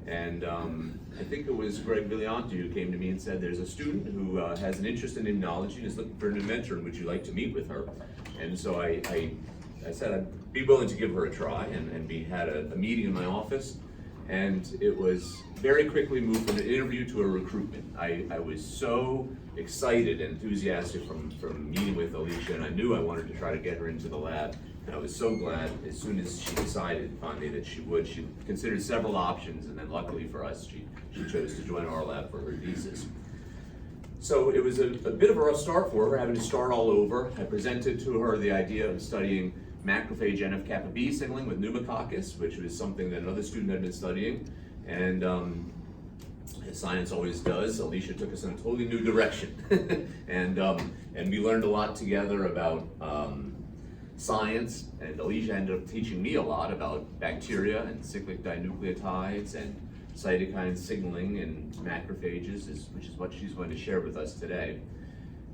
And I think it was Greg Villiante who came to me and said, there's a student who has an interest in immunology and is looking for a new mentor, and would you like to meet with her? And so I said I'd be willing to give her a try, and we had a meeting in my office, and it was very quickly moved from an interview to a recruitment. I was so excited and enthusiastic from meeting with Alicia, and I knew I wanted to try to get her into the lab. And I was so glad as soon as she decided finally that she would. She considered several options, and then luckily for us, she chose to join our lab for her thesis. So it was a bit of a rough start for her, having to start all over. I presented to her the idea of studying macrophage NF-kappa B signaling with pneumococcus, which was something that another student had been studying. And as science always does, Alicia took us in a totally new direction. and we learned a lot together about science, and Alicia ended up teaching me a lot about bacteria and cyclic dinucleotides and cytokine signaling in macrophages, which is what she's going to share with us today.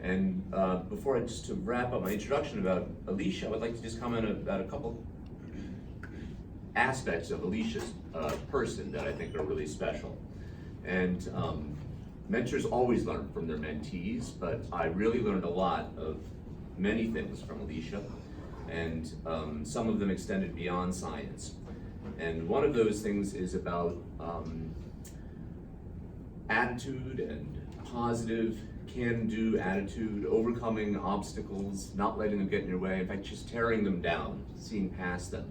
And before just to wrap up my introduction about Alicia, I would like to just comment about a couple aspects of Alicia's person that I think are really special. And mentors always learn from their mentees, but I really learned a lot of many things from Alicia, and some of them extended beyond science. And one of those things is about attitude and positive, can-do attitude, overcoming obstacles, not letting them get in your way, in fact, just tearing them down, seeing past them.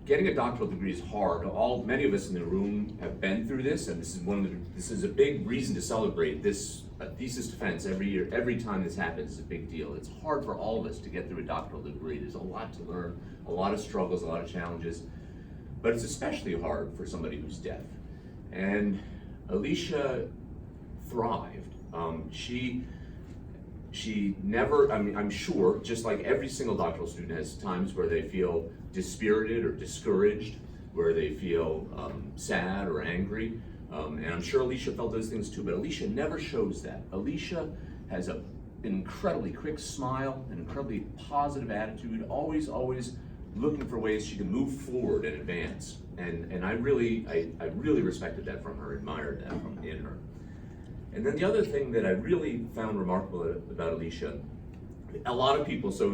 Getting a doctoral degree is hard. Many of us in the room have been through this, and this is a big reason to celebrate this thesis defense every year. Every time this happens is a big deal. It's hard for all of us to get through a doctoral degree. There's a lot to learn, a lot of struggles, a lot of challenges, but it's especially hard for somebody who's deaf. And Alicia thrived. She never, I'm sure, just like every single doctoral student has times where they feel dispirited or discouraged, where they feel sad or angry. And I'm sure Alicia felt those things too, but Alicia never shows that. Alicia has an incredibly quick smile, an incredibly positive attitude, always looking for ways she can move forward and advance. And I really respected that from her, admired that in her. And then the other thing that I really found remarkable about Alicia, a lot of people, so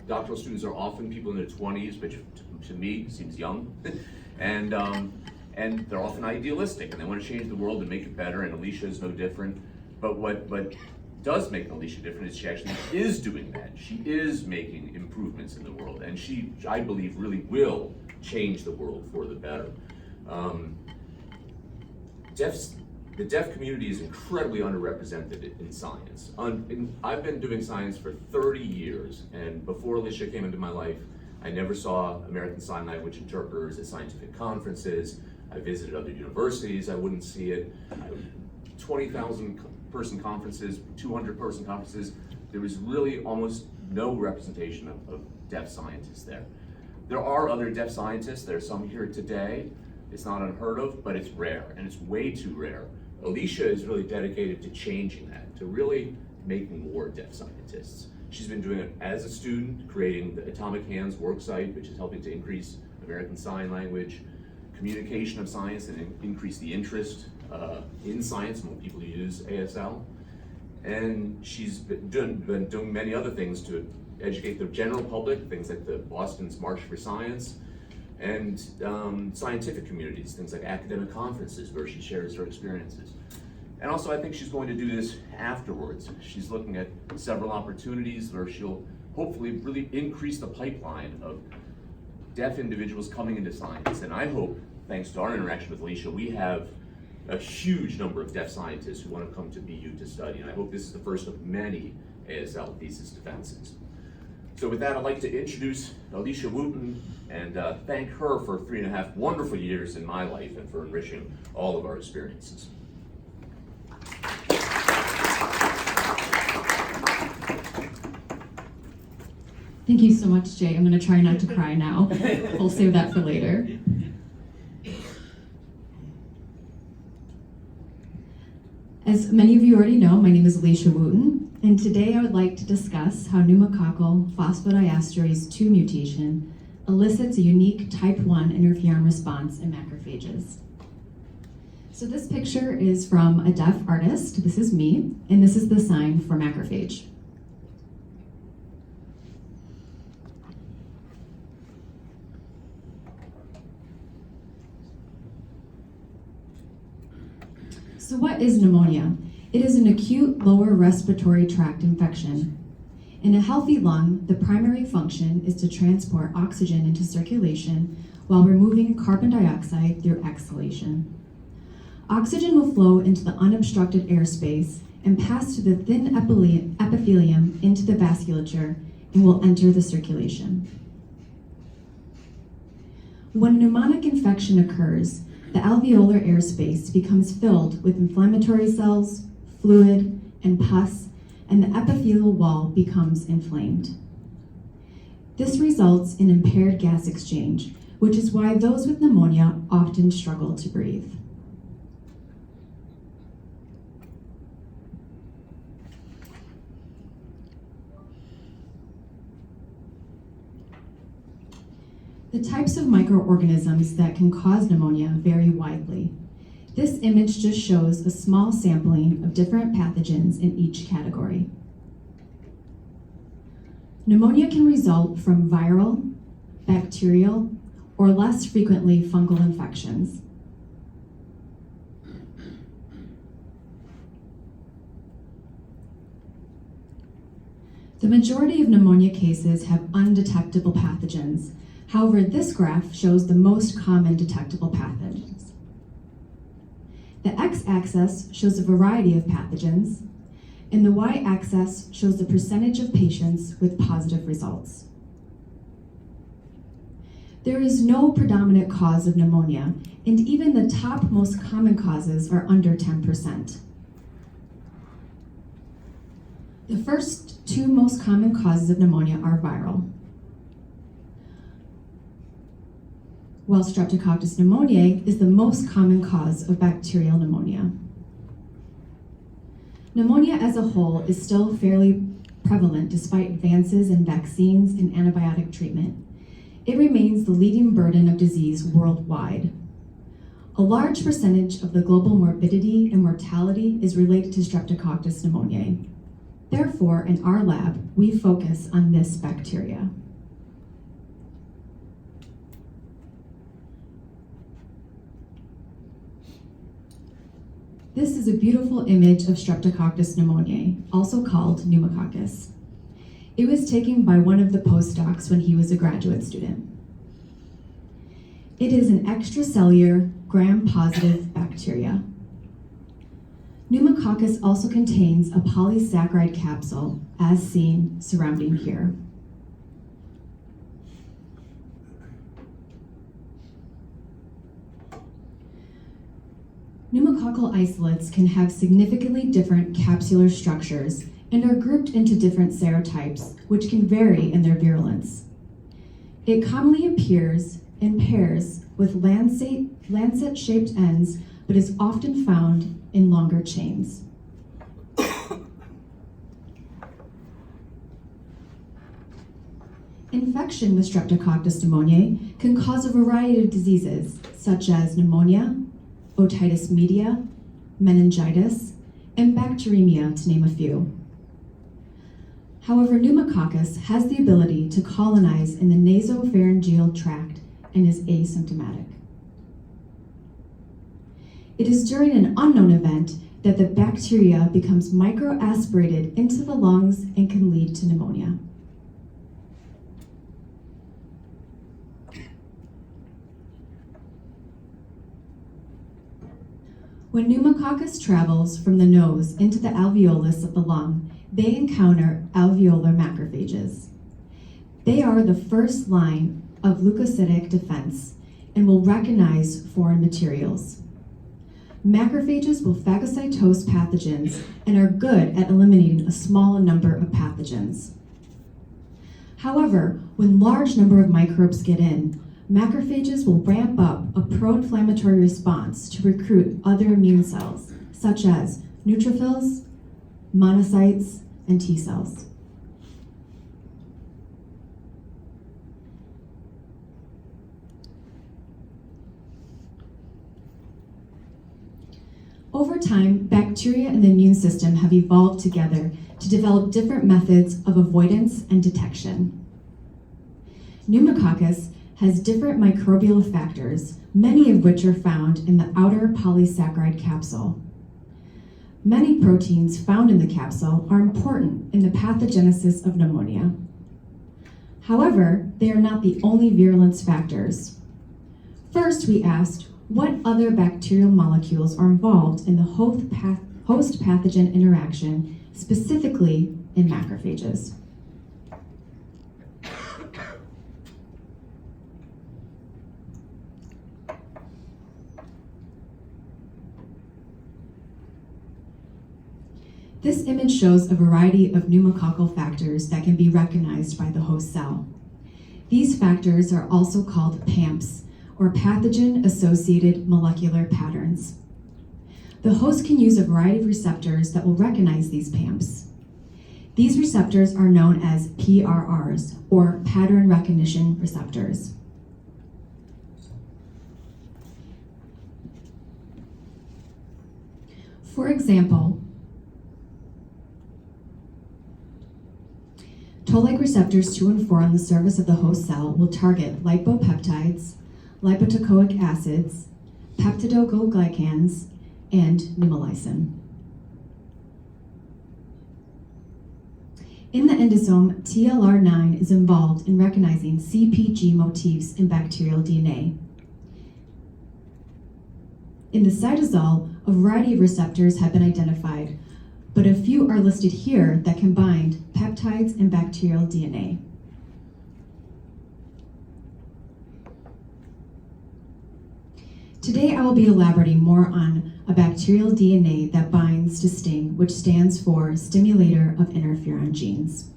doctoral students are often people in their 20s, which to me seems young, and they're often idealistic and they want to change the world and make it better, and Alicia is no different. But what does make Alicia different is she actually is doing that. She is making improvements in the world, and she, I believe, really will change the world for the better. The deaf community is incredibly underrepresented in science. I've been doing science for 30 years, and before Alicia came into my life, I never saw American Sign Language interpreters at scientific conferences. I visited other universities, I wouldn't see it. 20,000 person conferences, 200 person conferences, there was really almost no representation of deaf scientists there. There are other deaf scientists, there's some here today. It's not unheard of, but it's rare, and it's way too rare. Alicia is really dedicated to changing that, to really making more deaf scientists. She's been doing it as a student, creating the Atomic Hands worksite, which is helping to increase American Sign Language, communication of science, and increase the interest in science among people who use ASL. And she's been doing many other things to educate the general public, things like the Boston's March for Science, and scientific communities, things like academic conferences where she shares her experiences. And also I think she's going to do this afterwards. She's looking at several opportunities where she'll hopefully really increase the pipeline of deaf individuals coming into science. And I hope, thanks to our interaction with Alicia, we have a huge number of deaf scientists who want to come to BU to study. And I hope this is the first of many ASL thesis defenses. So with that, I'd like to introduce Alicia Wooten and thank her for 3.5 wonderful years in my life and for enriching all of our experiences. Thank you so much, Jay. I'm going to try not to cry now. We'll save that for later. As many of you already know, my name is Alicia Wooten, and today I would like to discuss how pneumococcal phosphodiesterase 2 mutation elicits a unique type 1 interferon response in macrophages. So this picture is from a deaf artist. This is me, and this is the sign for macrophage. So what is pneumonia? It is an acute lower respiratory tract infection. In a healthy lung, the primary function is to transport oxygen into circulation while removing carbon dioxide through exhalation. Oxygen will flow into the unobstructed airspace and pass through the thin epithelium into the vasculature and will enter the circulation. When pneumonic infection occurs, the alveolar airspace becomes filled with inflammatory cells, fluid, and pus, and the epithelial wall becomes inflamed. This results in impaired gas exchange, which is why those with pneumonia often struggle to breathe. The types of microorganisms that can cause pneumonia vary widely. This image just shows a small sampling of different pathogens in each category. Pneumonia can result from viral, bacterial, or less frequently fungal infections. The majority of pneumonia cases have undetectable pathogens. However, this graph shows the most common detectable pathogens. The x-axis shows a variety of pathogens, and the y-axis shows the percentage of patients with positive results. There is no predominant cause of pneumonia, and even the top most common causes are under 10%. The first two most common causes of pneumonia are viral, while Streptococcus pneumoniae is the most common cause of bacterial pneumonia. Pneumonia as a whole is still fairly prevalent despite advances in vaccines and antibiotic treatment. It remains the leading burden of disease worldwide. A large percentage of the global morbidity and mortality is related to Streptococcus pneumoniae. Therefore, in our lab, we focus on this bacteria. This is a beautiful image of Streptococcus pneumoniae, also called pneumococcus. It was taken by one of the postdocs when he was a graduate student. It is an extracellular, gram-positive bacteria. Pneumococcus also contains a polysaccharide capsule, as seen surrounding here. Pneumococcal isolates can have significantly different capsular structures and are grouped into different serotypes, which can vary in their virulence. It commonly appears in pairs with lancet-shaped ends, but is often found in longer chains. Infection with Streptococcus pneumoniae can cause a variety of diseases, such as pneumonia, otitis media, meningitis, and bacteremia, to name a few. However, pneumococcus has the ability to colonize in the nasopharyngeal tract and is asymptomatic. It is during an unknown event that the bacteria becomes microaspirated into the lungs and can lead to pneumonia. When pneumococcus travels from the nose into the alveolus of the lung, they encounter alveolar macrophages. They are the first line of leukocytic defense and will recognize foreign materials. Macrophages will phagocytose pathogens and are good at eliminating a small number of pathogens. However, when large number of microbes get in, macrophages will ramp up a pro-inflammatory response to recruit other immune cells, such as neutrophils, monocytes, and T cells. Over time, bacteria and the immune system have evolved together to develop different methods of avoidance and detection. Pneumococcus has different microbial factors, many of which are found in the outer polysaccharide capsule. Many proteins found in the capsule are important in the pathogenesis of pneumonia. However, they are not the only virulence factors. First, we asked, what other bacterial molecules are involved in the host-pathogen interaction, specifically in macrophages? This image shows a variety of pneumococcal factors that can be recognized by the host cell. These factors are also called PAMPs, or pathogen-associated molecular patterns. The host can use a variety of receptors that will recognize these PAMPs. These receptors are known as PRRs, or pattern recognition receptors. For example, toll-like receptors 2 and 4 on the surface of the host cell will target lipopeptides, lipoteichoic acids, peptidoglycans, and pneumolysin. In the endosome, TLR9 is involved in recognizing CpG motifs in bacterial DNA. In the cytosol, a variety of receptors have been identified, but a few are listed here that can bind peptides and bacterial DNA. Today I will be elaborating more on a bacterial DNA that binds to STING, which stands for Stimulator of Interferon Genes.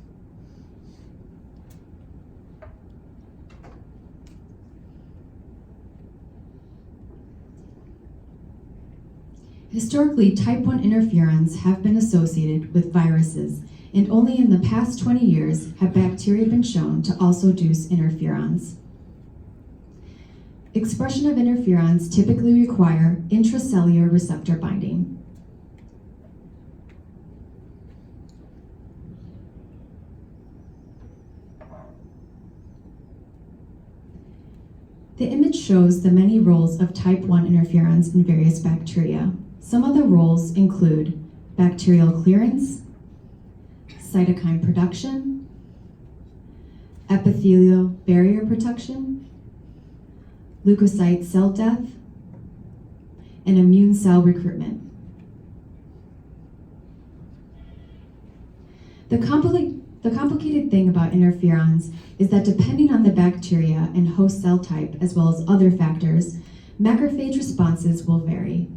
Historically, type 1 interferons have been associated with viruses, and only in the past 20 years have bacteria been shown to also induce interferons. Expression of interferons typically require intracellular receptor binding. The image shows the many roles of type 1 interferons in various bacteria. Some of the roles include bacterial clearance, cytokine production, epithelial barrier protection, leukocyte cell death, and immune cell recruitment. The complicated thing about interferons is that depending on the bacteria and host cell type, as well as other factors, macrophage responses will vary.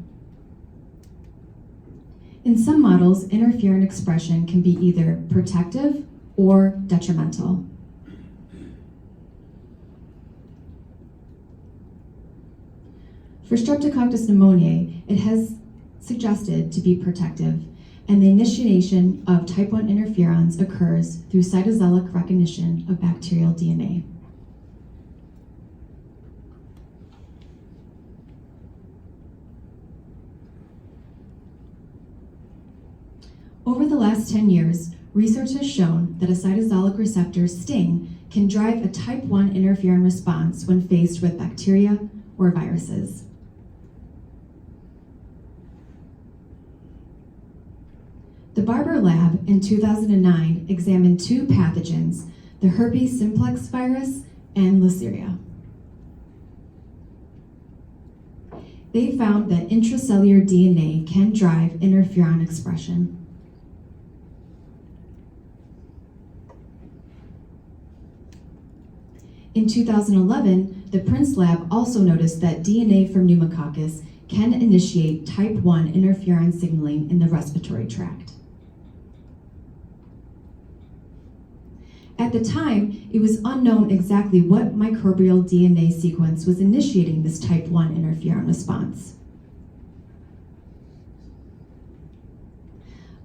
In some models, interferon expression can be either protective or detrimental. For Streptococcus pneumoniae, it has suggested to be protective, and the initiation of type 1 interferons occurs through cytosolic recognition of bacterial DNA. Over the last 10 years, research has shown that a cytosolic receptor STING can drive a type 1 interferon response when faced with bacteria or viruses. The Barber lab in 2009 examined 2 pathogens, the herpes simplex virus and Listeria. They found that intracellular DNA can drive interferon expression. In 2011, the Prince lab also noticed that DNA from pneumococcus can initiate type 1 interferon signaling in the respiratory tract. At the time, it was unknown exactly what microbial DNA sequence was initiating this type 1 interferon response.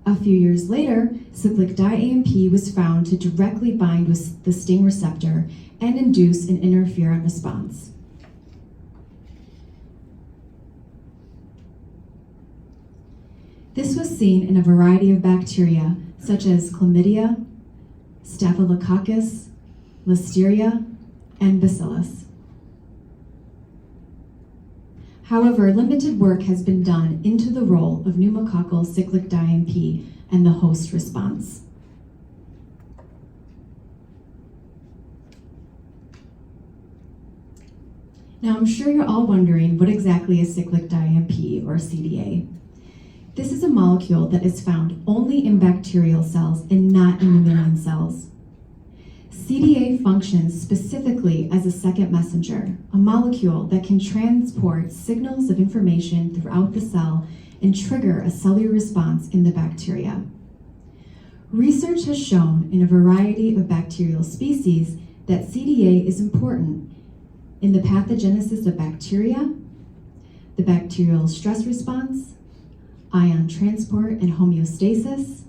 A few years later, cyclic Diamp was found to directly bind with the STING receptor and induce an interferon response. This was seen in a variety of bacteria, such as chlamydia, staphylococcus, listeria, and bacillus. However, limited work has been done into the role of pneumococcal cyclic Diamp and the host response. Now, I'm sure you're all wondering what exactly is cyclic Diamp or CDA. This is a molecule that is found only in bacterial cells and not in mammalian cells. CDA functions specifically as a second messenger, a molecule that can transport signals of information throughout the cell and trigger a cellular response in the bacteria. Research has shown in a variety of bacterial species that CDA is important in the pathogenesis of bacteria, the bacterial stress response, ion transport and homeostasis,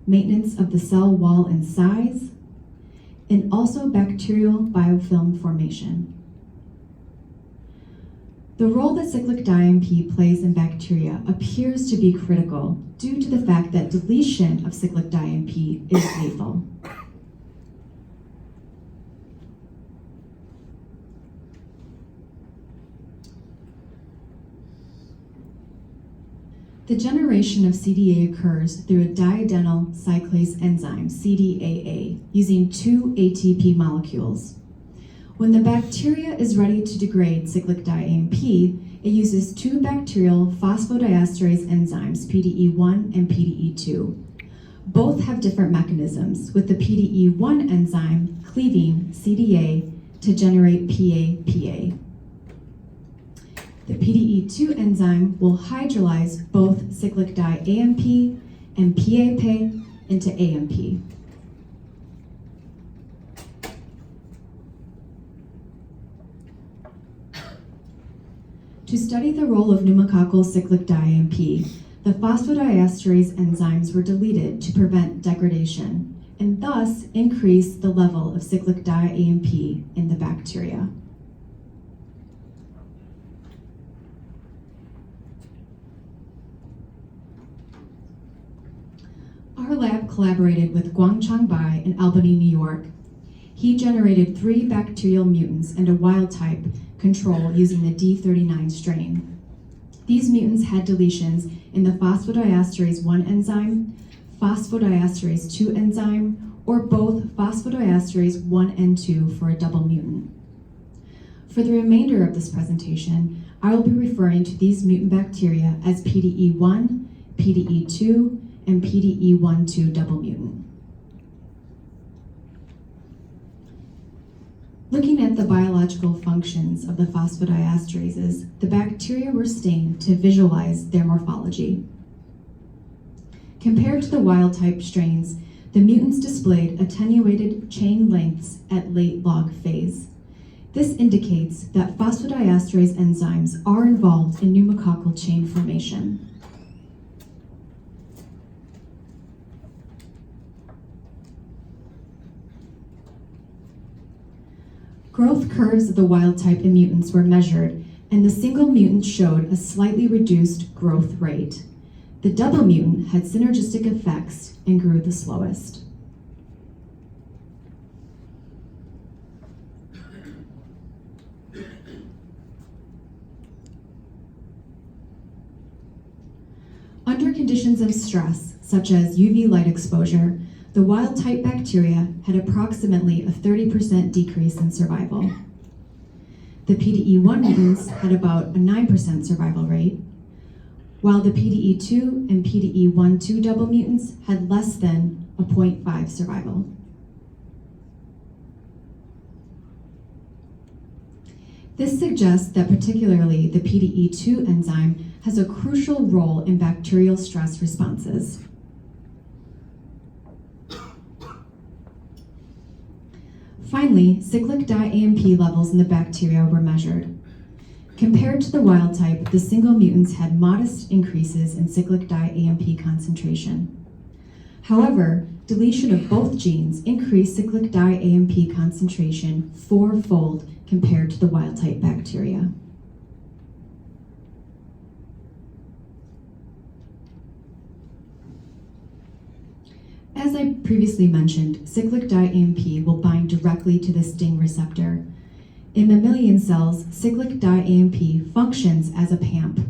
maintenance of the cell wall and size, and also bacterial biofilm formation. The role that cyclic Diamp plays in bacteria appears to be critical due to the fact that deletion of cyclic Diamp is lethal. The generation of CDA occurs through a diadenyl cyclase enzyme, CDAA, using two ATP molecules. When the bacteria is ready to degrade cyclic Diamp, it uses two bacterial phosphodiesterase enzymes, PDE1 and PDE2. Both have different mechanisms, with the PDE1 enzyme cleaving CDA to generate PAPA. The PDE2 enzyme will hydrolyze both cyclic Diamp and PAPA into AMP. To study the role of pneumococcal cyclic Diamp, the phosphodiesterase enzymes were deleted to prevent degradation and thus increase the level of cyclic Diamp in the bacteria. Our lab collaborated with Guangchang Bai in Albany, New York. He generated 3 bacterial mutants and a wild type control using the D39 strain. These mutants had deletions in the phosphodiesterase 1 enzyme, phosphodiesterase 2 enzyme, or both phosphodiesterase 1 and 2 for a double mutant. For the remainder of this presentation, I will be referring to these mutant bacteria as PDE1, PDE2, and PDE12 double mutant. Looking at the biological functions of the phosphodiesterases, the bacteria were stained to visualize their morphology. Compared to the wild-type strains, the mutants displayed attenuated chain lengths at late log phase. This indicates that phosphodiesterase enzymes are involved in pneumococcal chain formation. Growth curves of the wild-type and mutants were measured, and the single mutant showed a slightly reduced growth rate. The double mutant had synergistic effects and grew the slowest. Under conditions of stress, such as UV light exposure, the wild-type bacteria had approximately a 30% decrease in survival. The PDE1 mutants had about a 9% survival rate, while the PDE2 and PDE12 double mutants had less than a 0.5 survival. This suggests that particularly the PDE2 enzyme has a crucial role in bacterial stress responses. Finally, cyclic Diamp levels in the bacteria were measured. Compared to the wild type, the single mutants had modest increases in cyclic Diamp concentration. However, deletion of both genes increased cyclic Diamp concentration 4-fold compared to the wild type bacteria. As I previously mentioned, cyclic Diamp will bind directly to the STING receptor. In mammalian cells, cyclic Diamp functions as a PAMP.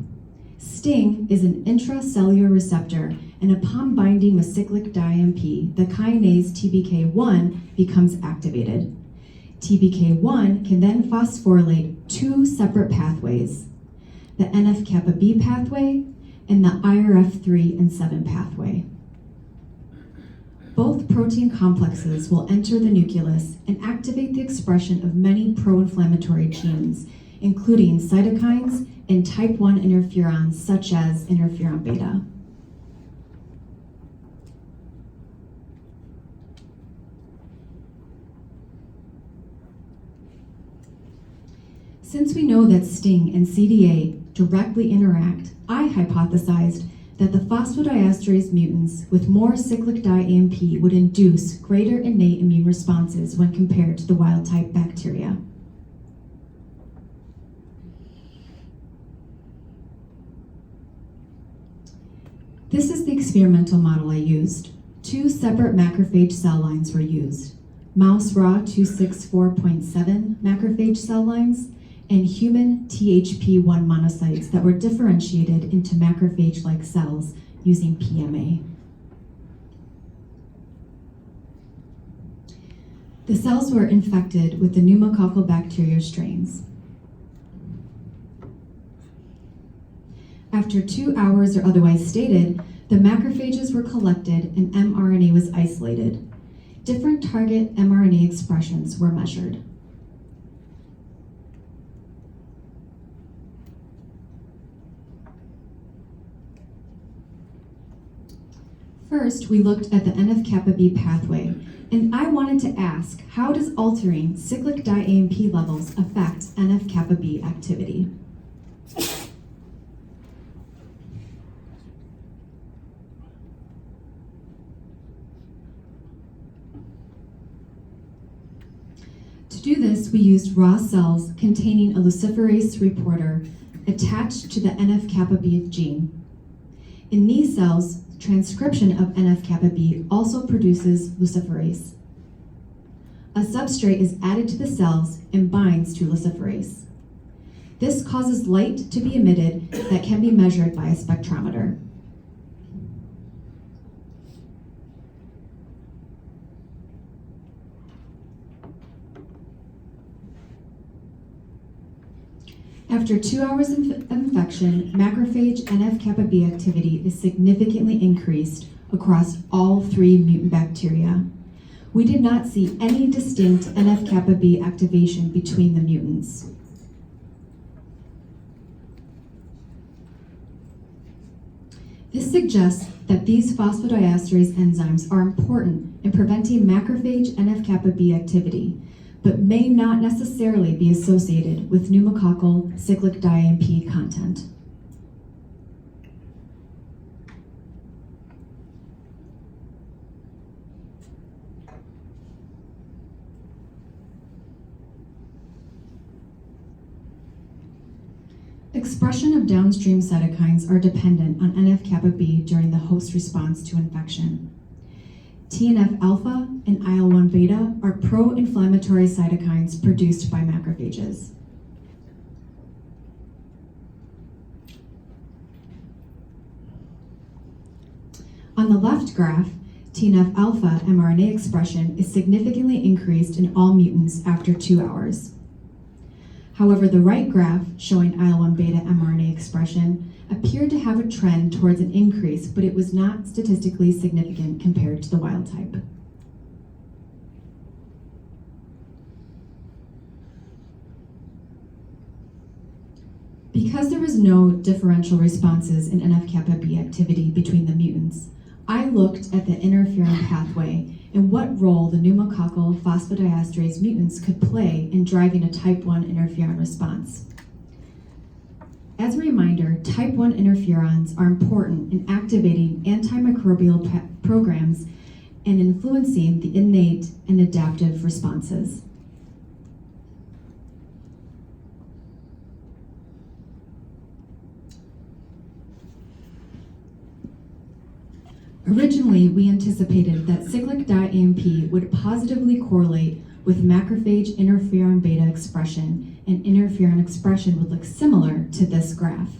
STING is an intracellular receptor, and upon binding with cyclic Diamp, the kinase TBK1 becomes activated. TBK1 can then phosphorylate two separate pathways, the NF-kappa B pathway and the IRF3 and 7 pathway. Both protein complexes will enter the nucleus and activate the expression of many pro-inflammatory genes, including cytokines and type 1 interferons such as interferon beta. Since we know that STING and CD8 directly interact, I hypothesized that the phosphodiesterase mutants with more cyclic Diamp would induce greater innate immune responses when compared to the wild-type bacteria. This is the experimental model I used. Two separate macrophage cell lines were used: mouse raw 264.7 macrophage cell lines and human THP1 monocytes that were differentiated into macrophage-like cells using PMA. The cells were infected with the pneumococcal bacteria strains. After 2 hours or otherwise stated, the macrophages were collected and mRNA was isolated. Different target mRNA expressions were measured. First, we looked at the NF-kappa B pathway, and I wanted to ask, how does altering cyclic Diamp levels affect NF-kappa B activity? To do this, we used raw cells containing a luciferase reporter attached to the NF-kappa B gene. In these cells, transcription of NF-kappa B also produces luciferase. A substrate is added to the cells and binds to luciferase. This causes light to be emitted that can be measured by a spectrometer. After 2 hours of infection, macrophage NF-kappa B activity is significantly increased across all 3 mutant bacteria. We did not see any distinct NF-kappa B activation between the mutants. This suggests that these phosphodiesterase enzymes are important in preventing macrophage NF-kappa B activity, but may not necessarily be associated with pneumococcal cyclic Diamp content. Expression of downstream cytokines are dependent on NF-kappa B during the host response to infection. TNF-alpha and IL-1 beta are pro-inflammatory cytokines produced by macrophages. On the left graph, TNF-alpha mRNA expression is significantly increased in all mutants after 2 hours. However, the right graph, showing IL-1 beta mRNA expression, appeared to have a trend towards an increase, but it was not statistically significant compared to the wild type. Because there was no differential responses in NF-kappa B activity between the mutants, I looked at the interferon pathway and what role the pneumococcal phosphodiesterase mutants could play in driving a type 1 interferon response. As a reminder, type 1 interferons are important in activating antimicrobial programs and influencing the innate and adaptive responses. Originally, we anticipated that cyclic Diamp would positively correlate with macrophage interferon beta expression, and interferon expression would look similar to this graph.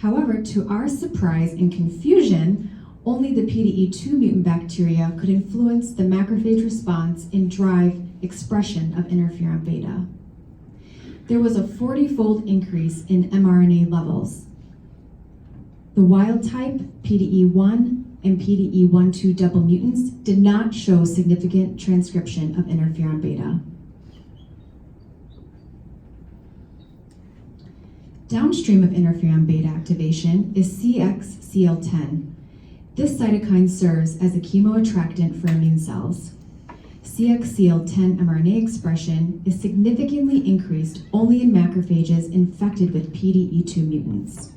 However, to our surprise and confusion, only the PDE2 mutant bacteria could influence the macrophage response and drive expression of interferon beta. There was a 40-fold increase in mRNA levels. The wild-type PDE1 and PDE12 double mutants did not show significant transcription of interferon beta. Downstream of interferon beta activation is CXCL10. This cytokine serves as a chemoattractant for immune cells. CXCL10 mRNA expression is significantly increased only in macrophages infected with PDE2 mutants.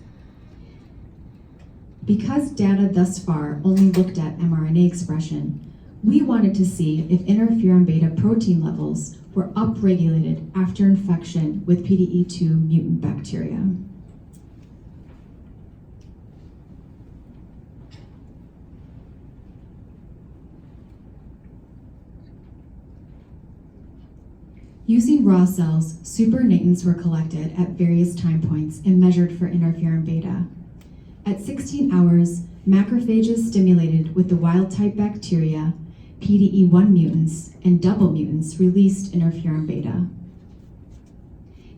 Because data thus far only looked at mRNA expression, we wanted to see if interferon beta protein levels were upregulated after infection with PDE2 mutant bacteria. Using raw cells, supernatants were collected at various time points and measured for interferon beta. At 16 hours, macrophages stimulated with the wild-type bacteria, PDE1 mutants, and double mutants released interferon beta.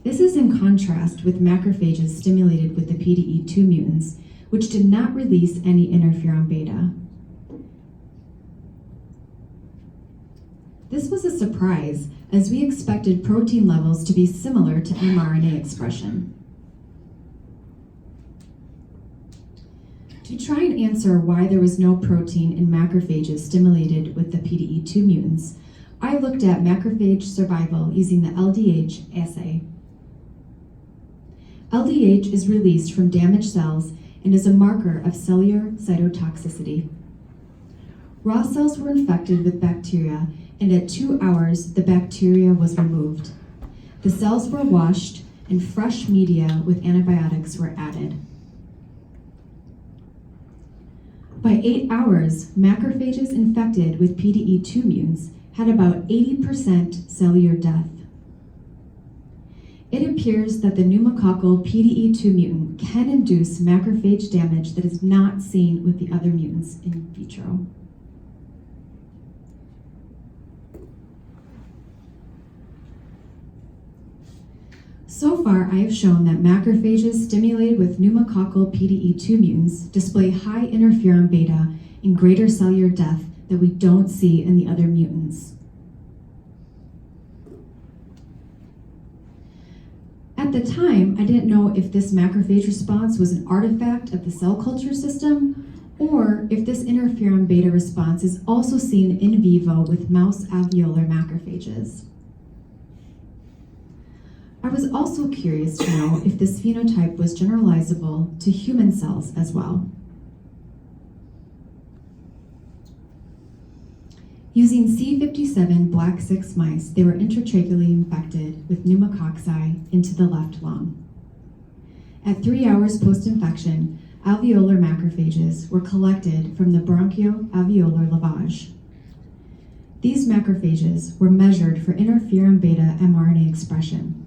This is in contrast with macrophages stimulated with the PDE2 mutants, which did not release any interferon beta. This was a surprise, as we expected protein levels to be similar to mRNA expression. To try and answer why there was no protein in macrophages stimulated with the PDE2 mutants, I looked at macrophage survival using the Ldh assay. LDH is released from damaged cells and is a marker of cellular cytotoxicity. Raw cells were infected with bacteria, and at 2 hours, the bacteria was removed. The cells were washed, and fresh media with antibiotics were added. By 8 hours, macrophages infected with PDE2 mutants had about 80% cellular death. It appears that the pneumococcal PDE2 mutant can induce macrophage damage that is not seen with the other mutants in vitro. So far, I have shown that macrophages stimulated with pneumococcal PDE2 mutants display high interferon beta and greater cellular death that we don't see in the other mutants. At the time, I didn't know if this macrophage response was an artifact of the cell culture system, or if this interferon beta response is also seen in vivo with mouse alveolar macrophages. I was also curious to know if this phenotype was generalizable to human cells as well. Using C57 black 6 mice, they were intratracheally infected with pneumococci into the left lung. At 3 hours post-infection, alveolar macrophages were collected from the bronchoalveolar lavage. These macrophages were measured for interferon beta mRNA expression.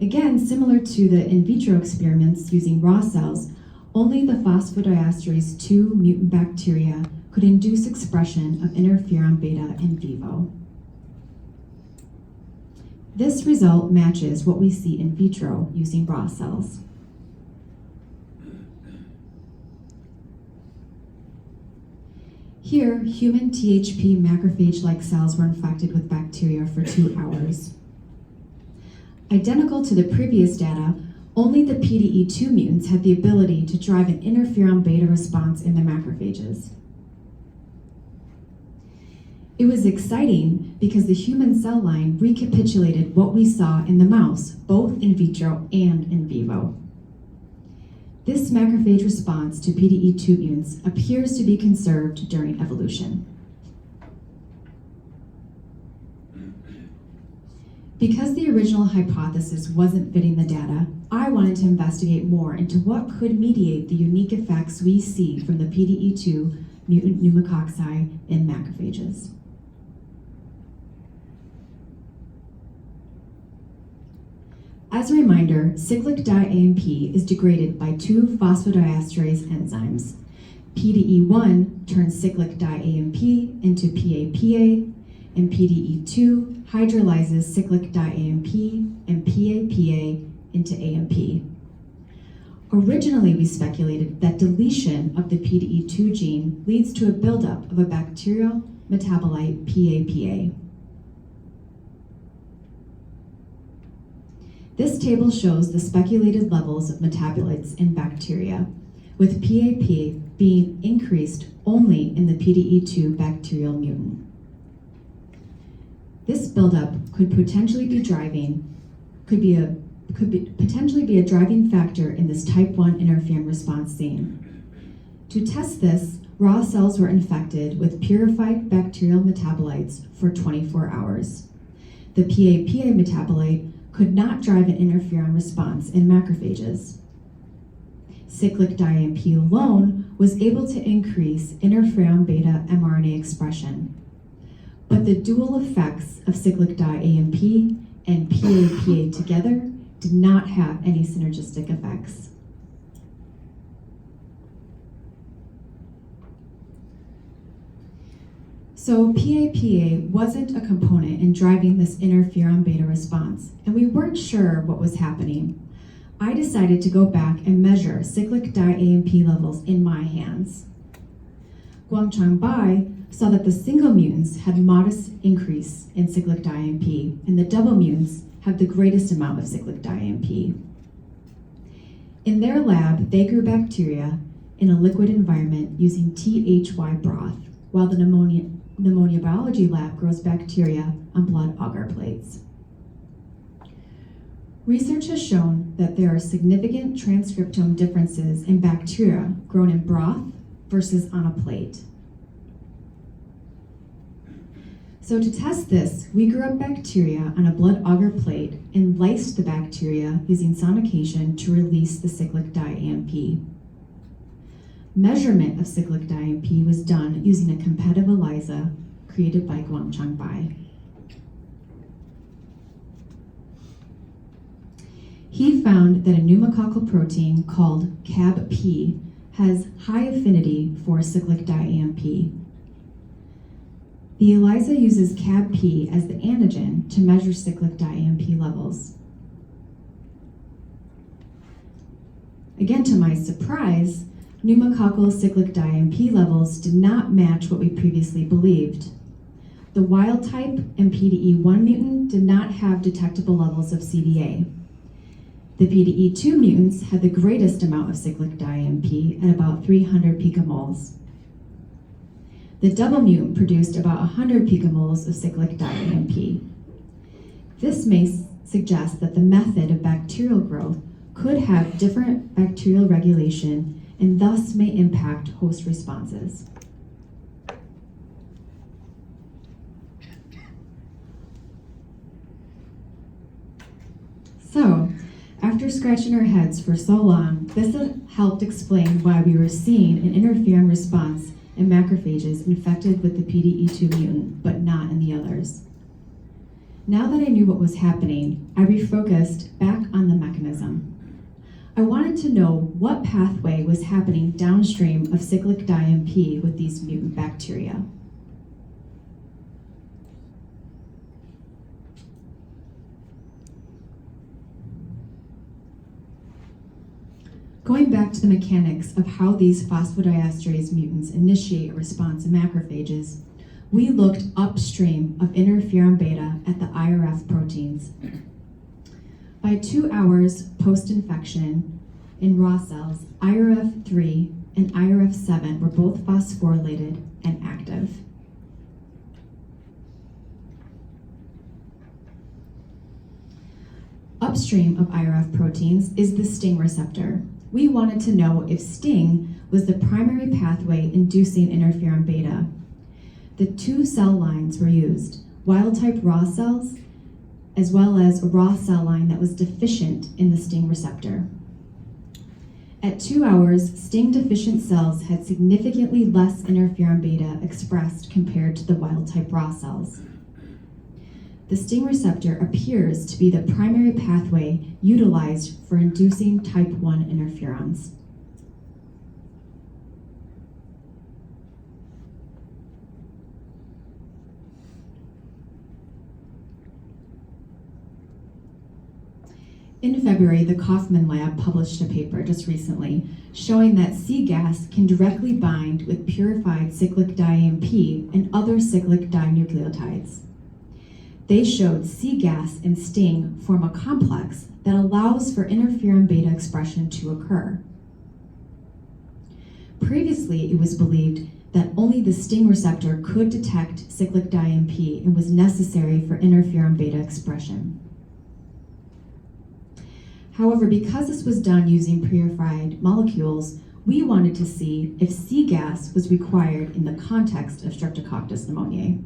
Again, similar to the in vitro experiments using raw cells, only the Phosphodiesterase 2 mutant bacteria could induce expression of interferon beta in vivo. This result matches what we see in vitro using raw cells. Here, human THP macrophage-like cells were infected with bacteria for 2 hours. Identical to the previous data, only the PDE2 mutants had the ability to drive an interferon beta response in the macrophages. It was exciting because the human cell line recapitulated what we saw in the mouse, both in vitro and in vivo. This macrophage response to PDE2 mutants appears to be conserved during evolution. Because the original hypothesis wasn't fitting the data, I wanted to investigate more into what could mediate the unique effects we see from the PDE2 mutant pneumococci in macrophages. As a reminder, cyclic diamp is degraded by two phosphodiesterase enzymes. PDE1 turns cyclic diamp into PAPA, and PDE2 hydrolyzes cyclic diamp and PAPA into AMP. Originally, we speculated that deletion of the PDE2 gene leads to a buildup of a bacterial metabolite PAPA. This table shows the speculated levels of metabolites in bacteria, with PAPA being increased only in the PDE2 bacterial mutant. This buildup could potentially be a driving factor in this type 1 interferon response seen. To test this, raw cells were infected with purified bacterial metabolites for 24 hours. The PAPA metabolite could not drive an interferon response in macrophages. Cyclic diamp alone was able to increase interferon beta mRNA expression. But the dual effects of cyclic diamp and PAPA together did not have any synergistic effects. So PAPA wasn't a component in driving this interferon beta response, and we weren't sure what was happening. I decided to go back and measure cyclic diamp levels in my hands. Guangchang Bai saw that the single mutants had modest increase in cyclic diamp, and the double mutants have the greatest amount of cyclic diamp. In their lab, they grew bacteria in a liquid environment using THY broth, while the pneumonia biology lab grows bacteria on blood agar plates. Research has shown that there are significant transcriptome differences in bacteria grown in broth versus on a plate. So to test this, we grew up bacteria on a blood agar plate and lysed the bacteria using sonication to release the cyclic diamp. Measurement of cyclic diamp was done using a competitive ELISA created by Guangchang Bai. He found that a pneumococcal protein called Kappa B has high affinity for cyclic diamp. The ELISA uses Kappa B as the antigen to measure cyclic diamp levels. Again, to my surprise, pneumococcal cyclic diamp levels did not match what we previously believed. The wild type and PDE1 mutant did not have detectable levels of CDA. The PDE2 mutants had the greatest amount of cyclic diamp at about 300 picomoles. The double mutant produced about 100 picomoles of cyclic diamp. This may suggest that the method of bacterial growth could have different bacterial regulation and thus may impact host responses. So, after scratching our heads for so long, this helped explain why we were seeing an interferon response in macrophages infected with the PDE2 mutant, but not in the others. Now that I knew what was happening, I refocused back on the mechanism. I wanted to know what pathway was happening downstream of cyclic diamp with these mutant bacteria. Going back to the mechanics of how these phosphodiesterase mutants initiate a response in macrophages, we looked upstream of interferon beta at the IRF proteins. By 2 hours post-infection in raw cells, IRF3 and IRF7 were both phosphorylated and active. Upstream of IRF proteins is the STING receptor. We wanted to know if STING was the primary pathway inducing interferon beta. The 2 cell lines were used, wild-type raw cells as well as a raw cell line that was deficient in the STING receptor. At 2 hours, STING-deficient cells had significantly less interferon beta expressed compared to the wild-type raw cells. The STING receptor appears to be the primary pathway utilized for inducing type 1 interferons. In February, the Kaufman lab published a paper just recently showing that C-gas can directly bind with purified cyclic Diamp and other cyclic dinucleotides. They showed C-gas and STING form a complex that allows for interferon beta expression to occur. Previously, it was believed that only the STING receptor could detect cyclic Diamp and was necessary for interferon beta expression. However, because this was done using purified molecules, we wanted to see if C-gas was required in the context of Streptococcus pneumoniae.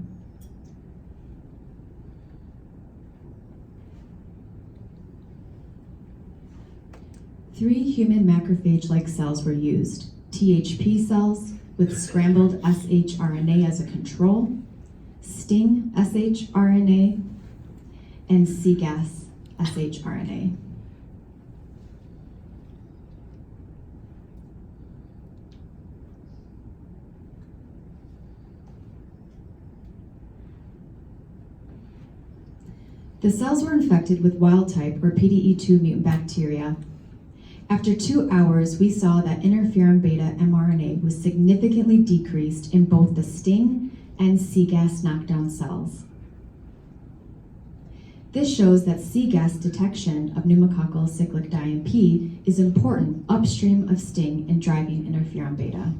Three human macrophage-like cells were used: THP cells with scrambled shRNA as a control, STING shRNA, and C-gas shRNA. The cells were infected with wild-type or PDE2 mutant bacteria. After 2 hours, we saw that interferon beta mRNA was significantly decreased in both the STING and C-gas knockdown cells. This shows that C-gas detection of pneumococcal cyclic Diamp is important upstream of STING in driving interferon beta.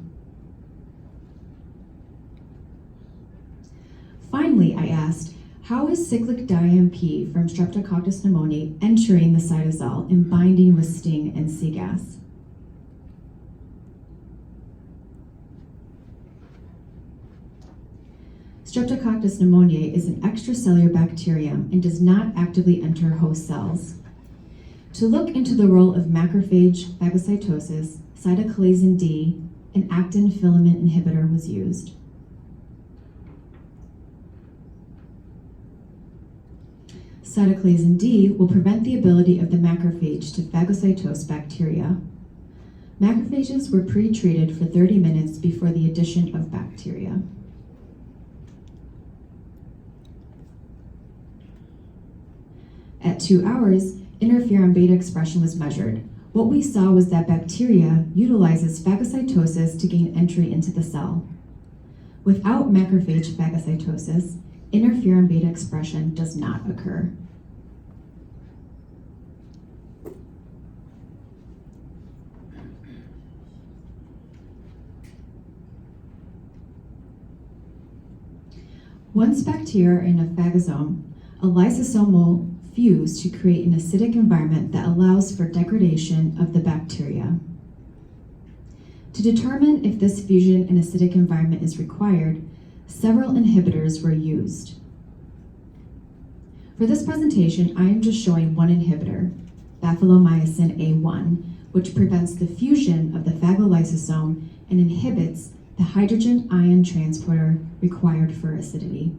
Finally, I asked, how is cyclic Diamp from Streptococcus pneumoniae entering the cytosol and binding with STING and C-gas? Streptococcus pneumoniae is an extracellular bacterium and does not actively enter host cells. To look into the role of macrophage phagocytosis, cytokalasin D, an actin filament inhibitor was used. Cytokalasin D will prevent the ability of the macrophage to phagocytose bacteria. Macrophages were pre-treated for 30 minutes before the addition of bacteria. At 2 hours, interferon beta expression was measured. What we saw was that bacteria utilizes phagocytosis to gain entry into the cell. Without macrophage phagocytosis, interferon beta expression does not occur. Once bacteria are in a phagosome, a lysosome will fuse to create an acidic environment that allows for degradation of the bacteria. To determine if this fusion in acidic environment is required, several inhibitors were used. For this presentation, I am just showing one inhibitor, bafilomycin A1, which prevents the fusion of the phagolysosome and inhibits the hydrogen ion transporter required for acidity.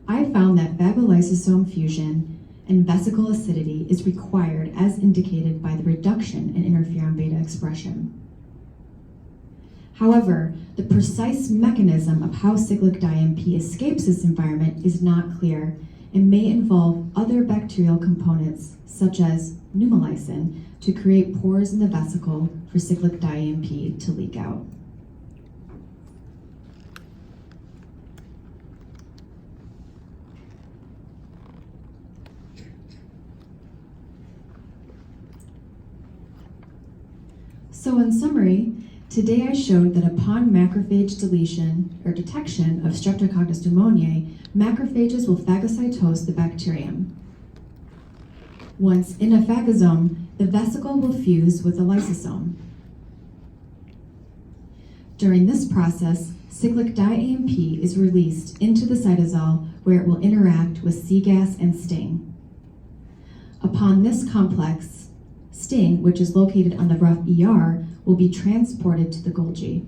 I found that phagolysosome fusion and vesicle acidity is required as indicated by the reduction in interferon beta expression. However, the precise mechanism of how cyclic Diamp escapes this environment is not clear and may involve other bacterial components, such as pneumolysine, to create pores in the vesicle for cyclic Diamp to leak out. So in summary, today I showed that upon macrophage deletion or detection of Streptococcus pneumoniae, macrophages will phagocytose the bacterium. Once in a phagosome, the vesicle will fuse with a lysosome. During this process, cyclic Diamp is released into the cytosol where it will interact with C-gas and sting. Upon this complex, sting, which is located on the rough ER, will be transported to the Golgi.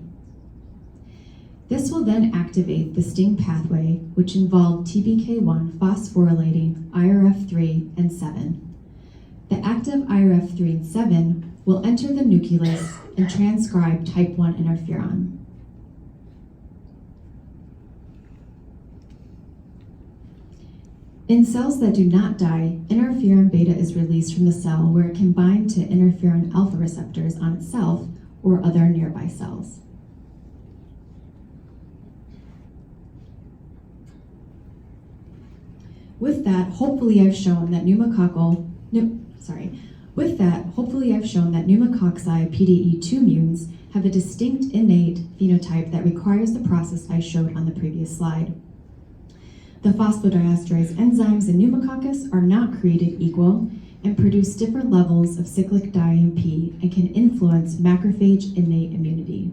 This will then activate the sting pathway, which involved TBK1 phosphorylating IRF3 and 7. The active IRF3 and 7 will enter the nucleus and transcribe type 1 interferon. In cells that do not die, interferon beta is released from the cell where it can bind to interferon alpha receptors on itself or other nearby cells. With that, hopefully I've shown that pneumococci PDE2 mutants have a distinct innate phenotype that requires the process I showed on the previous slide. The phosphodiesterase enzymes in pneumococcus are not created equal and produce different levels of cyclic Diamp and can influence macrophage innate immunity.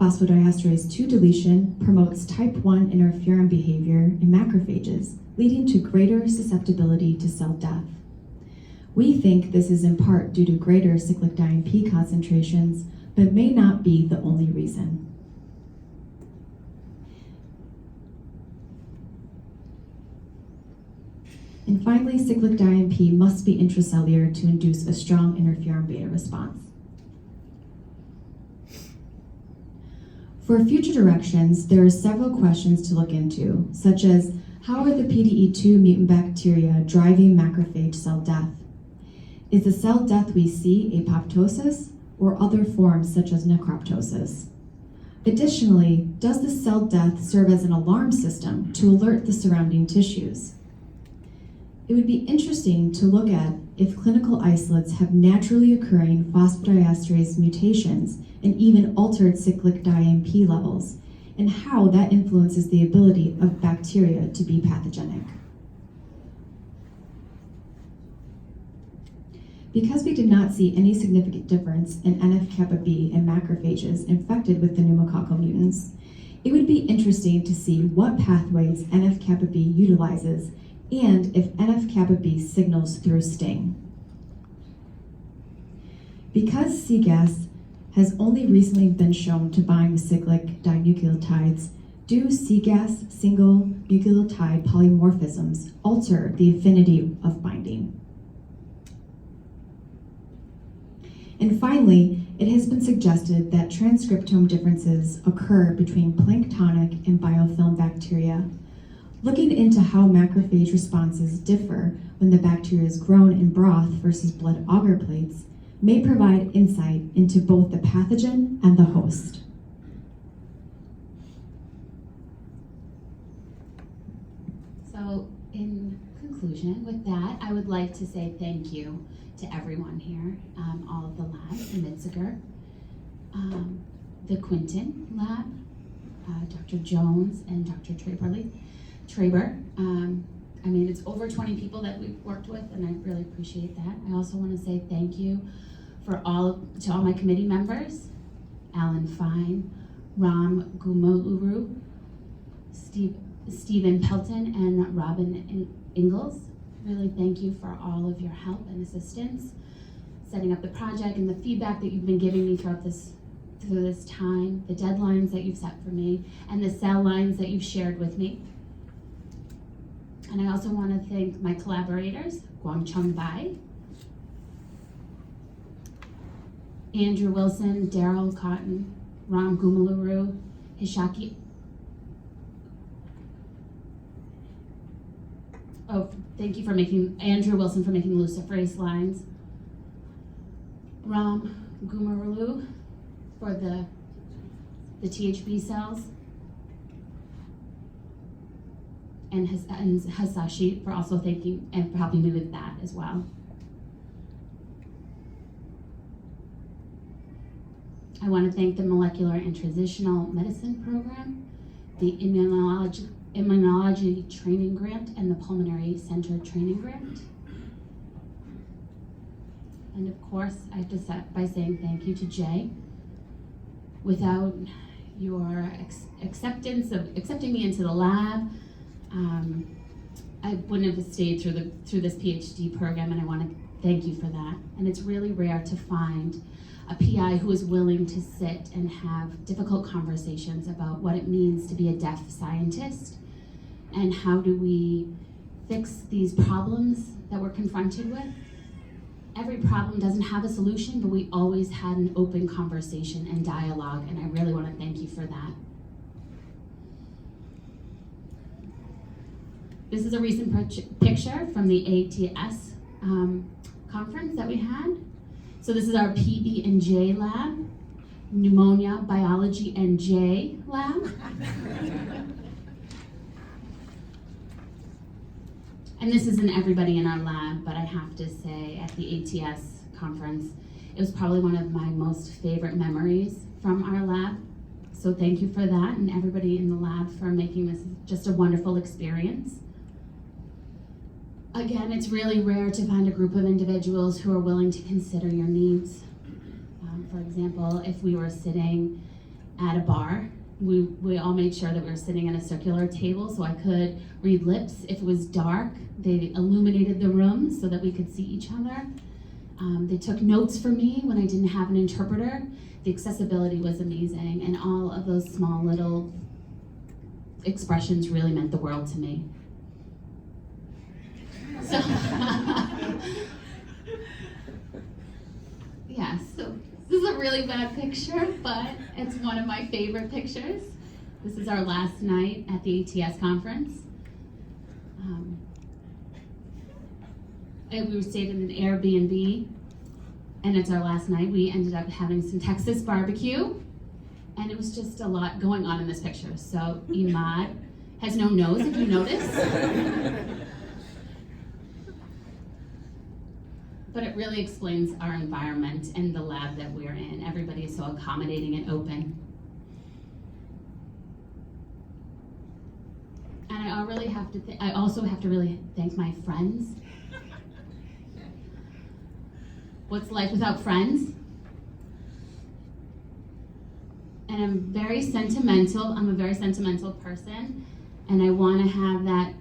Phosphodiesterase 2 deletion promotes type 1 interferon behavior in macrophages, leading to greater susceptibility to cell death. We think this is in part due to greater cyclic Diamp concentrations, but may not be the only reason. And finally, cyclic Diamp must be intracellular to induce a strong interferon beta response. For future directions, there are several questions to look into, such as how are the PDE2 mutant bacteria driving macrophage cell death? Is the cell death we see apoptosis or other forms such as necroptosis? Additionally, does the cell death serve as an alarm system to alert the surrounding tissues? It would be interesting to look at if clinical isolates have naturally occurring phosphodiesterase mutations and even altered cyclic Diamp levels, and how that influences the ability of bacteria to be pathogenic. Because we did not see any significant difference in NF-kappa B in macrophages infected with the pneumococcal mutants, it would be interesting to see what pathways NF-kappa B utilizes and if NF-kappa B signals through sting. Because C-gas has only recently been shown to bind with cyclic dinucleotides, do C-gas single nucleotide polymorphisms alter the affinity of binding? And finally, it has been suggested that transcriptome differences occur between planktonic and biofilm bacteria. Looking into how macrophage responses differ when the bacteria is grown in broth versus blood agar plates may provide insight into both the pathogen and the host. So in conclusion, with that, I would like to say thank you to everyone here, all of the labs, the Mitziger, the Quinton lab, Dr. Jones and Dr. Traber. I mean, it's over 20 people that we've worked with, and I really appreciate that. I also want to say thank you to all my committee members, Alan Fine, Ram Gumoluru, Stephen Pelton, and Robin Ingalls. Really thank you for all of your help and assistance, setting up the project and the feedback that you've been giving me through this time, the deadlines that you've set for me, and the cell lines that you've shared with me. And I also want to thank my collaborators, Guangcheng Bai, Andrew Wilson, Daryl Cotton, Ram Gumaluru, Hishaki. Oh, thank you for Andrew Wilson for making luciferase lines. Ram Gumarulu for the THB cells. And Hasashi for also thanking and for helping me with that as well. I want to thank the Molecular and Transitional Medicine Program, the Immunology Training Grant, and the Pulmonary Center Training Grant. And of course, I have to start by saying thank you to Jay. Without your acceptance of accepting me into the lab. I wouldn't have stayed through this PhD program, and I want to thank you for that. And it's really rare to find a PI who is willing to sit and have difficult conversations about what it means to be a deaf scientist and how do we fix these problems that we're confronted with. Every problem doesn't have a solution, but we always had an open conversation and dialogue, and I really want to thank you for that. This is a recent picture from the ATS conference that we had. So this is our PB and J lab, Pneumonia, Biology and J lab. And this isn't everybody in our lab, but I have to say at the ATS conference, it was probably one of my most favorite memories from our lab. So thank you for that, and everybody in the lab for making this just a wonderful experience. Again, it's really rare to find a group of individuals who are willing to consider your needs. For example, if we were sitting at a bar, we all made sure that we were sitting at a circular table so I could read lips. If it was dark, they illuminated the room so that we could see each other. They took notes for me when I didn't have an interpreter. The accessibility was amazing, and all of those small little expressions really meant the world to me. So, yeah, so this is a really bad picture, but it's one of my favorite pictures. This is our last night at the ATS conference. We stayed in an Airbnb, and it's our last night. We ended up having some Texas barbecue, and it was just a lot going on in this picture. So Imad has no nose, if you notice. But it really explains our environment and the lab that we're in. Everybody is so accommodating and open. And I also have to really thank my friends. What's life without friends? And I'm very sentimental. I'm a very sentimental person. And I want to have that,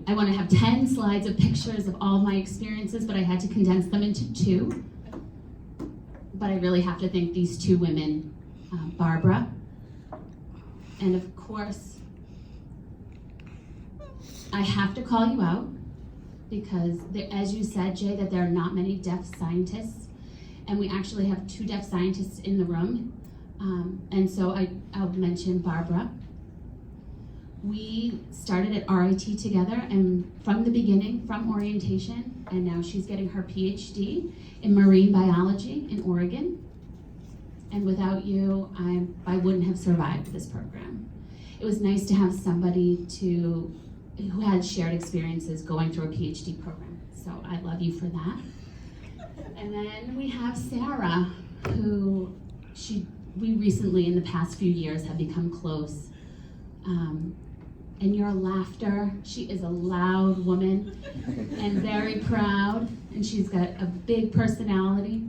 I want to have 10 slides of pictures of all my experiences, but I had to condense them into 2. But I really have to thank these 2 women, Barbara, and of course, I have to call you out because, as you said, Jay, that there are not many deaf scientists, and we actually have 2 deaf scientists in the room, and so I'll mention Barbara. We started at RIT together, and from the beginning, from orientation, and now she's getting her Ph.D. in marine biology in Oregon. And without you, I wouldn't have survived this program. It was nice to have somebody who had shared experiences going through a Ph.D. program. So I love you for that. And then we have Sarah, who we recently, in the past few years, have become close. And your laughter, she is a loud woman and very proud, and she's got a big personality.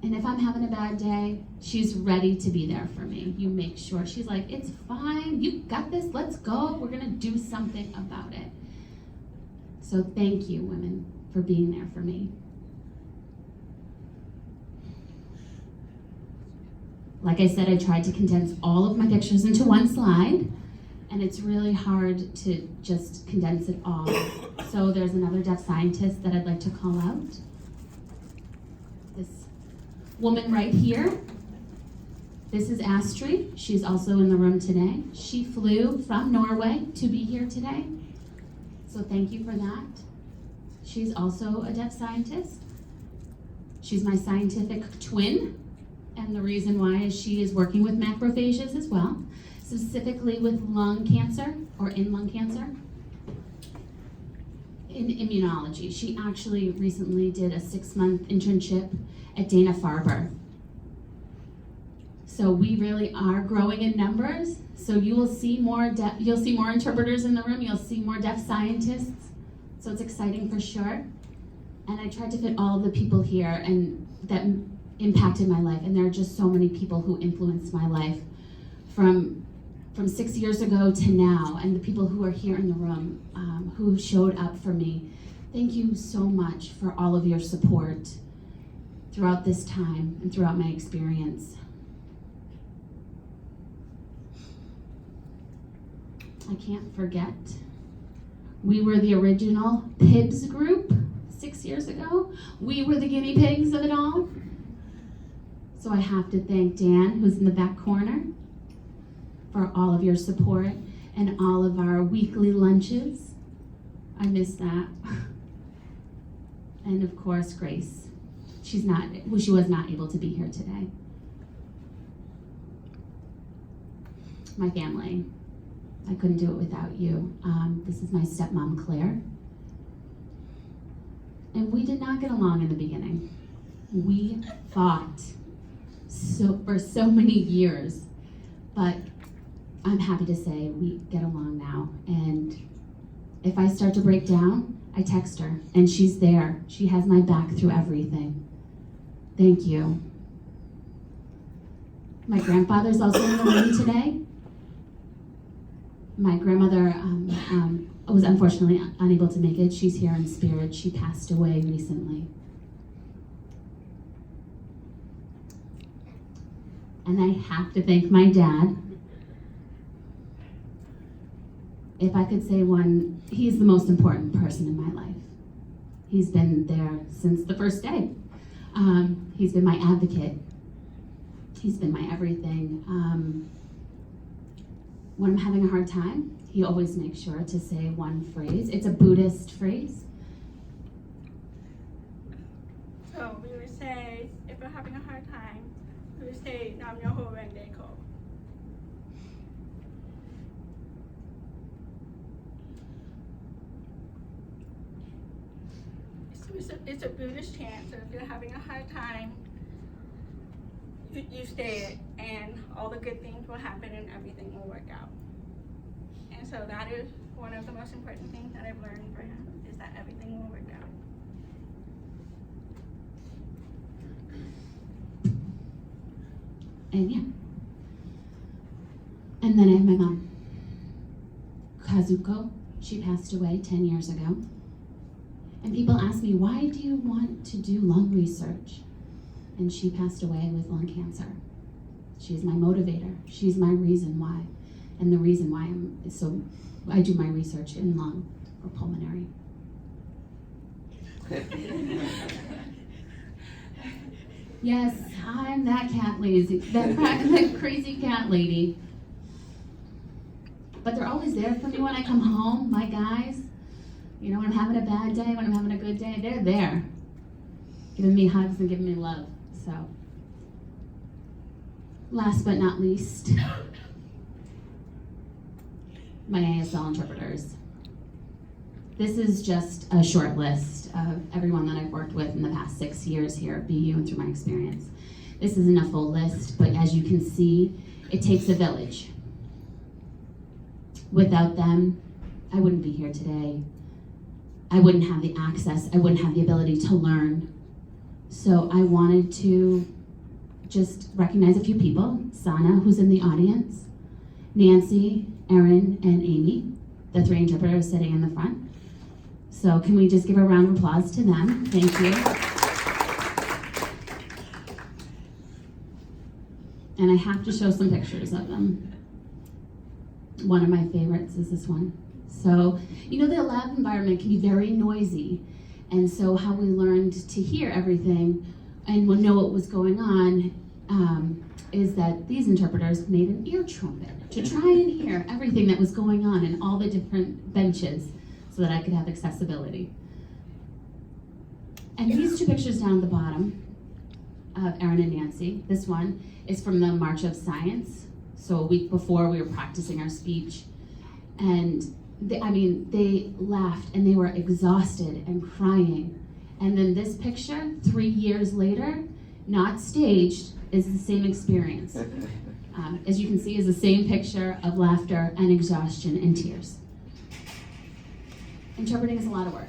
And if I'm having a bad day, she's ready to be there for me. You make sure, she's like, it's fine, you got this, let's go, we're gonna do something about it. So thank you, women, for being there for me. Like I said, I tried to condense all of my pictures into 1 slide, and it's really hard to just condense it all. So there's another deaf scientist that I'd like to call out. This woman right here. This is Astrid. She's also in the room today. She flew from Norway to be here today. So thank you for that. She's also a deaf scientist. She's my scientific twin. And the reason why is she is working with macrophages as well, specifically with lung cancer or in lung cancer. In immunology, she actually recently did a 6-month internship at Dana-Farber. So we really are growing in numbers. So you will see you'll see more interpreters in the room. You'll see more deaf scientists. So it's exciting for sure. And I tried to fit all of the people here and that impacted my life. And there are just so many people who influenced my life from 6 years ago to now, and the people who are here in the room who showed up for me. Thank you so much for all of your support throughout this time and throughout my experience. I can't forget, we were the original PIBS group 6 years ago. We were the guinea pigs of it all. So I have to thank Dan, who's in the back corner, for all of your support and all of our weekly lunches. I miss that. And of course, Grace. She was not able to be here today. My family. I couldn't do it without you. This is my stepmom, Claire. And we did not get along in the beginning. We fought for so many years, but I'm happy to say we get along now. And if I start to break down, I text her, and she's there. She has my back through everything. Thank you. My grandfather's also in the room today. My grandmother was unfortunately unable to make it. She's here in spirit. She passed away recently. And I have to thank my dad. If I could say one, he's the most important person in my life. He's been there since the first day. He's been my advocate. He's been my everything. When I'm having a hard time, he always makes sure to say one phrase. It's a Buddhist phrase. So we would say, if we're having a hard time, we would say, Nam Myoho Renge Kyo. It's a Buddhist chant, so if you're having a hard time, you say it, and all the good things will happen and everything will work out. And so that is one of the most important things that I've learned for him, is that everything will work out. And yeah. And then I have my mom, Kazuko. She passed away 10 years ago. And people ask me, why do you want to do lung research? And she passed away with lung cancer. She's my motivator. She's my reason why. And the reason why I do my research in lung or pulmonary. Yes, I'm that cat lady, that crazy cat lady. But they're always there for me when I come home, my guys. You know, when I'm having a bad day, when I'm having a good day, they're there. Giving me hugs and giving me love, so. Last but not least, my ASL interpreters. This is just a short list of everyone that I've worked with in the past 6 years here at BU and through my experience. This isn't a full list, but as you can see, it takes a village. Without them, I wouldn't be here today. I wouldn't have the access, I wouldn't have the ability to learn. So I wanted to just recognize a few people. Sana, who's in the audience, Nancy, Erin, and Amy, the 3 interpreters sitting in the front. So can we just give a round of applause to them? Thank you. And I have to show some pictures of them. One of my favorites is this one. So, you know, the lab environment can be very noisy. And so how we learned to hear everything and know what was going on is that these interpreters made an ear trumpet to try and hear everything that was going on in all the different benches so that I could have accessibility. And these 2 pictures down at the bottom of Erin and Nancy, this one is from the March of Science. So a week before we were practicing our speech. And they laughed and they were exhausted and crying. And then this picture, 3 years later, not staged, is the same experience. As you can see, is the same picture of laughter and exhaustion and tears. Interpreting is a lot of work.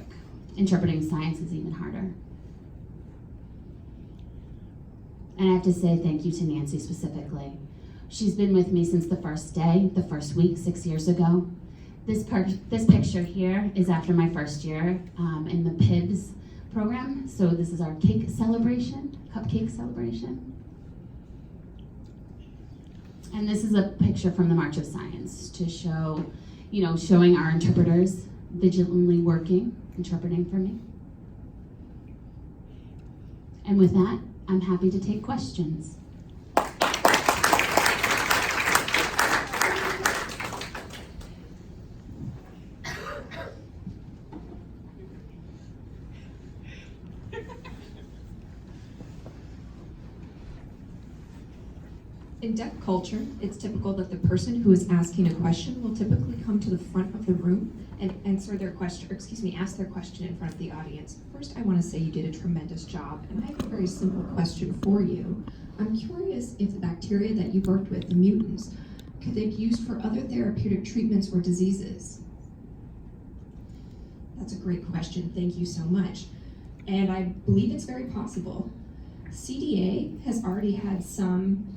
Interpreting science is even harder. And I have to say thank you to Nancy specifically. She's been with me since the first day, the first week, 6 years ago. This picture here is after my first year in the PIBS program. So this is our cake celebration, cupcake celebration. And this is a picture from the March of Science to show, showing our interpreters vigilantly working, interpreting for me. And with that, I'm happy to take questions. In deaf culture, it's typical that the person who is asking a question will typically come to the front of the room and answer their question, ask their question in front of the audience. First, I want to say you did a tremendous job, and I have a very simple question for you. I'm curious if the bacteria that you worked with, the mutants, could they be used for other therapeutic treatments or diseases? That's a great question. Thank you so much. And I believe it's very possible. CDA has already had some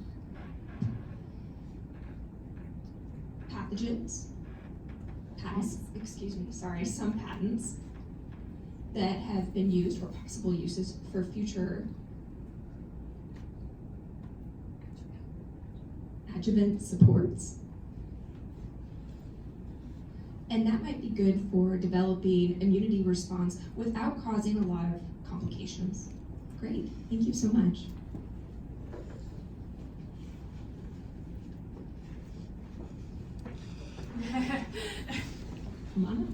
some patents that have been used for possible uses for future adjuvant supports. And that might be good for developing immunity response without causing a lot of complications. Great, thank you so much. Come on up.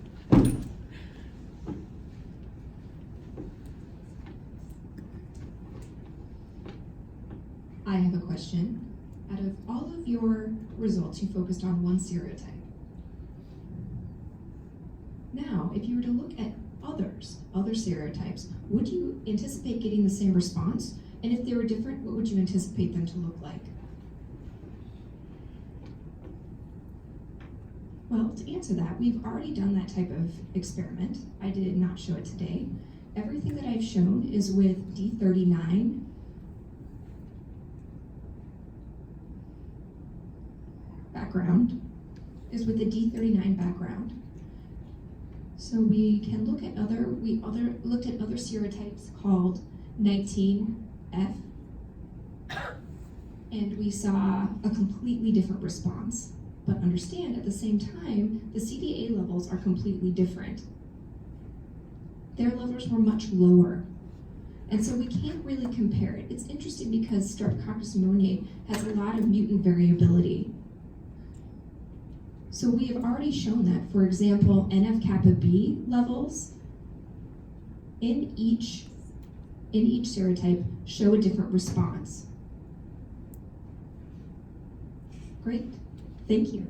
I have a question. Out of all of your results, you focused on one serotype. Now, if you were to look at other serotypes, would you anticipate getting the same response? And if they were different, what would you anticipate them to look like? Well, to answer that, we've already done that type of experiment. I did not show it today. Everything that I've shown is with D39 background, the D39 background. So we can look at looked at other serotypes called 19F, and we saw a completely different response. But understand, at the same time, the CDA levels are completely different. Their levels were much lower. And so we can't really compare it. It's interesting because Streptococcus pneumoniae has a lot of mutant variability. So we have already shown that, for example, NF-kappa B levels in each serotype show a different response. Great. Thank you.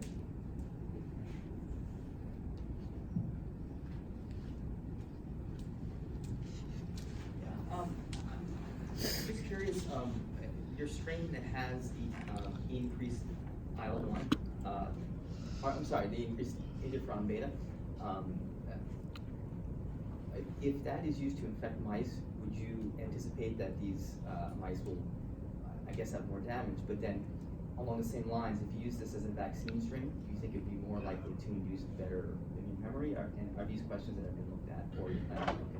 I'm just curious, your strain that has the increased IL-1, the increased interferon beta, if that is used to infect mice, would you anticipate that these mice will, have more damage? But then, along the same lines, if you use this as a vaccine strain, do you think it'd be more likely to induce better immune memory? And are these questions that have been looked at or you plan to look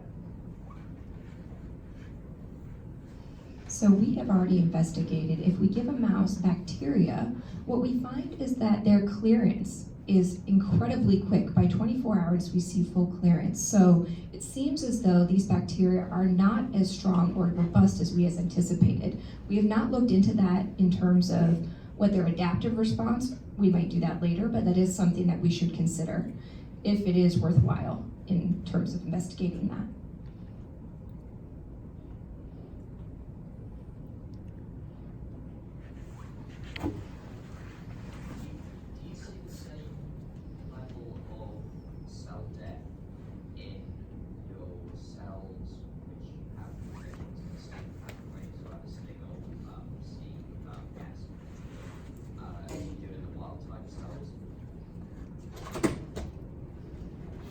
at? So we have already investigated. If we give a mouse bacteria, what we find is that their clearance is incredibly quick. By 24 hours, we see full clearance. So it seems as though these bacteria are not as strong or robust as we had anticipated. We have not looked into that in terms of what their adaptive response. We might do that later, but that is something that we should consider if it is worthwhile in terms of investigating that.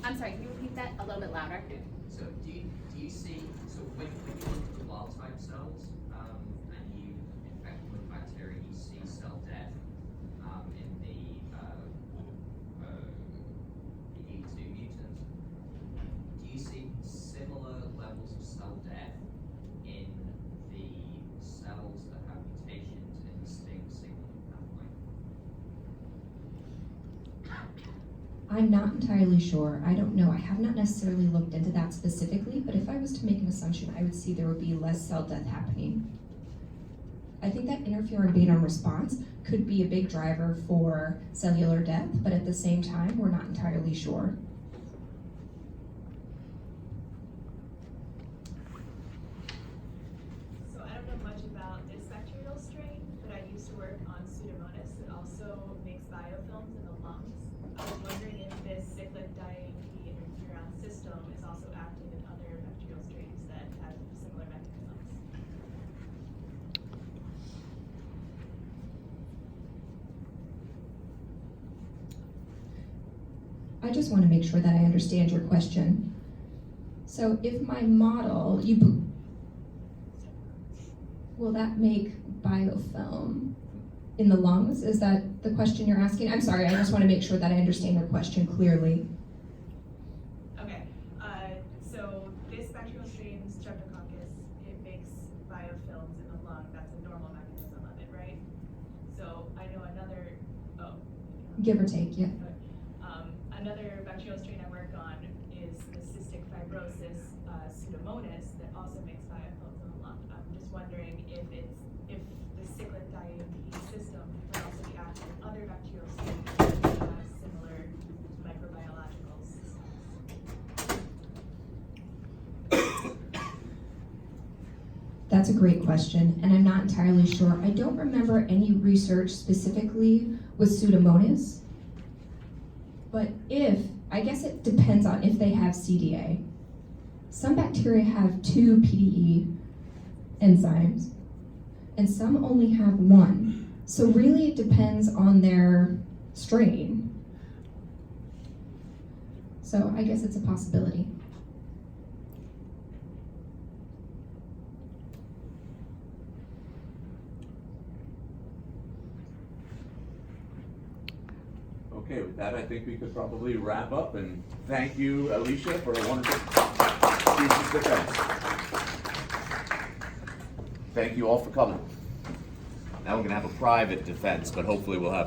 I'm sorry, can you repeat that a little bit louder? So do you see, so when you look at the wild type cells and you infect them with bacteria, you see cell death, in the E2 mutant, do you see similar levels of cell death in the cells that have mutations in the Cyclic pathway? I'm not entirely sure. I don't know. I have not necessarily looked into that specifically, but if I was to make an assumption, I would see there would be less cell death happening. I think that interferon beta response could be a big driver for cellular death, but at the same time, we're not entirely sure. So I don't know much about this bacterial strain, but I used to work on Pseudomonas that also makes biofilms in the lungs. I was wondering if this cyclic Diamp interferon system is also active in other bacterial strains that have similar mechanisms. I just want to make sure that I understand your question. So if my model, will that make biofilm in the lungs? Is that the question you're asking? I'm sorry, I just want to make sure that I understand your question clearly. Okay, so this bacterial strain, Streptococcus, it makes biofilms in the lung. That's a normal mechanism of it, right? So I know another, Give or take, yeah. Another bacterial strain I work on is the cystic fibrosis Pseudomonas that also makes biofilms in the lung. I'm just wondering if the cyclic Diamp system would also be active in other bacterial strains that have similar microbiological systems. That's a great question, and I'm not entirely sure. I don't remember any research specifically with Pseudomonas, but I guess it depends on if they have CDA. Some bacteria have 2 PDE enzymes, and some only have 1. So really it depends on their strain. So I guess it's a possibility. Okay, with that, I think we could probably wrap up, and thank you, Alicia, for a wonderful thesis defense. Thank you all for coming. Now we're gonna have a private defense, but hopefully we'll have